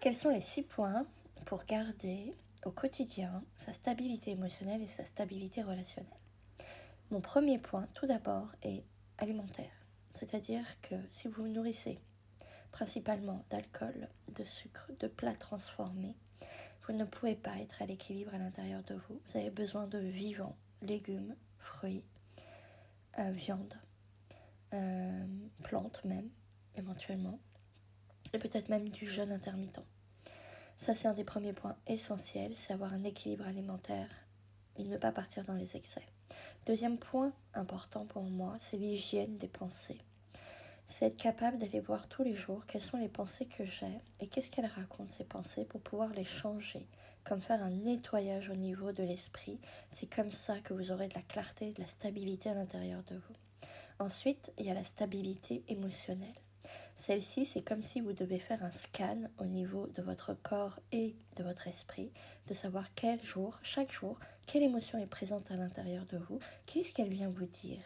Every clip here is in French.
Quels sont les 6 points pour garder au quotidien sa stabilité émotionnelle et sa stabilité relationnelle? Mon premier point, tout d'abord, est alimentaire. C'est-à-dire que si vous vous nourrissez principalement d'alcool, de sucre, de plats transformés, vous ne pouvez pas être à l'équilibre à l'intérieur de vous. Vous avez besoin de vivants, légumes, fruits, viande, plantes même, éventuellement, et peut-être même du jeûne intermittent. Ça, c'est un des premiers points essentiels, c'est avoir un équilibre alimentaire et ne pas partir dans les excès. Deuxième point important pour moi, c'est l'hygiène des pensées. C'est être capable d'aller voir tous les jours quelles sont les pensées que j'ai et qu'est-ce qu'elles racontent ces pensées pour pouvoir les changer, comme faire un nettoyage au niveau de l'esprit. C'est comme ça que vous aurez de la clarté, de la stabilité à l'intérieur de vous. Ensuite, il y a la stabilité émotionnelle. Celle-ci, c'est comme si vous devez faire un scan au niveau de votre corps et de votre esprit, de savoir quel jour, chaque jour, quelle émotion est présente à l'intérieur de vous, qu'est-ce qu'elle vient vous dire.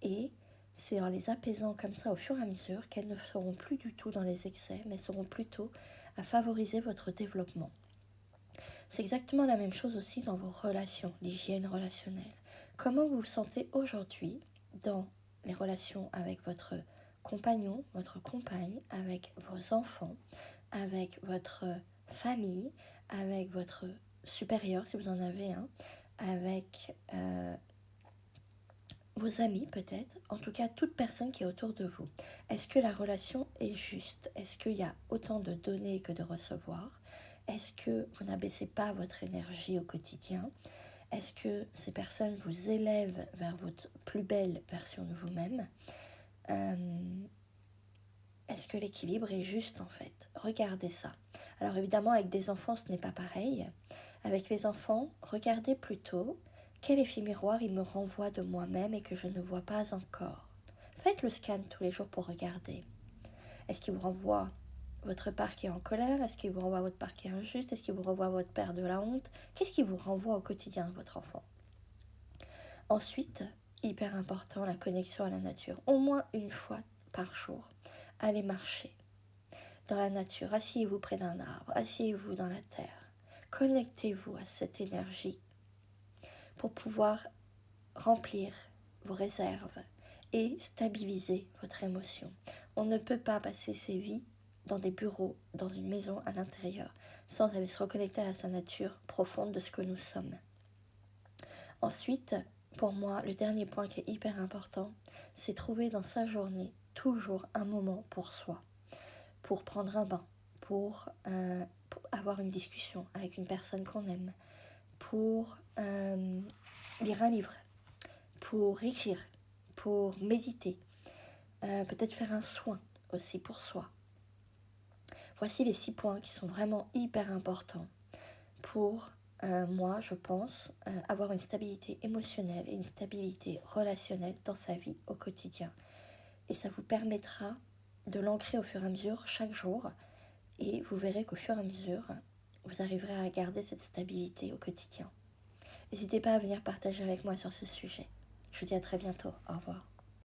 Et c'est en les apaisant comme ça au fur et à mesure qu'elles ne seront plus du tout dans les excès, mais seront plutôt à favoriser votre développement. C'est exactement la même chose aussi dans vos relations, l'hygiène relationnelle. Comment vous vous sentez aujourd'hui dans les relations avec votre compagnon, votre compagne, avec vos enfants, avec votre famille, avec votre supérieur si vous en avez un, avec vos amis peut-être, en tout cas toute personne qui est autour de vous. Est-ce que la relation est juste? Est-ce qu'il y a autant de donner que de recevoir? Est-ce que vous n'abaissez pas votre énergie au quotidien? Est-ce que ces personnes vous élèvent vers votre plus belle version de vous-même? Est-ce que l'équilibre est juste en fait? Regardez ça. Alors évidemment avec des enfants ce n'est pas pareil. Avec les enfants, regardez plutôt quel effet miroir il me renvoie de moi-même et que je ne vois pas encore. Faites le scan tous les jours pour regarder. Est-ce qu'il vous renvoie votre part qui est en colère? Est-ce qu'il vous renvoie votre part qui est injuste? Est-ce qu'il vous renvoie votre père de la honte? Qu'est-ce qui vous renvoie au quotidien de votre enfant? Ensuite, hyper important, la connexion à la nature. Au moins une fois par jour, allez marcher dans la nature. Asseyez-vous près d'un arbre, asseyez-vous dans la terre. Connectez-vous à cette énergie pour pouvoir remplir vos réserves et stabiliser votre émotion. On ne peut pas passer ses vies dans des bureaux, dans une maison à l'intérieur, sans aller se reconnecter à sa nature profonde de ce que nous sommes. Ensuite, pour moi, le dernier point qui est hyper important, c'est trouver dans sa journée toujours un moment pour soi, pour prendre un bain, pour avoir une discussion avec une personne qu'on aime, pour lire un livre, pour écrire, pour méditer, peut-être faire un soin aussi pour soi. Voici les 6 points qui sont vraiment hyper importants pour moi, je pense, avoir une stabilité émotionnelle et une stabilité relationnelle dans sa vie au quotidien. Et ça vous permettra de l'ancrer au fur et à mesure chaque jour. Et vous verrez qu'au fur et à mesure, vous arriverez à garder cette stabilité au quotidien. N'hésitez pas à venir partager avec moi sur ce sujet. Je vous dis à très bientôt. Au revoir.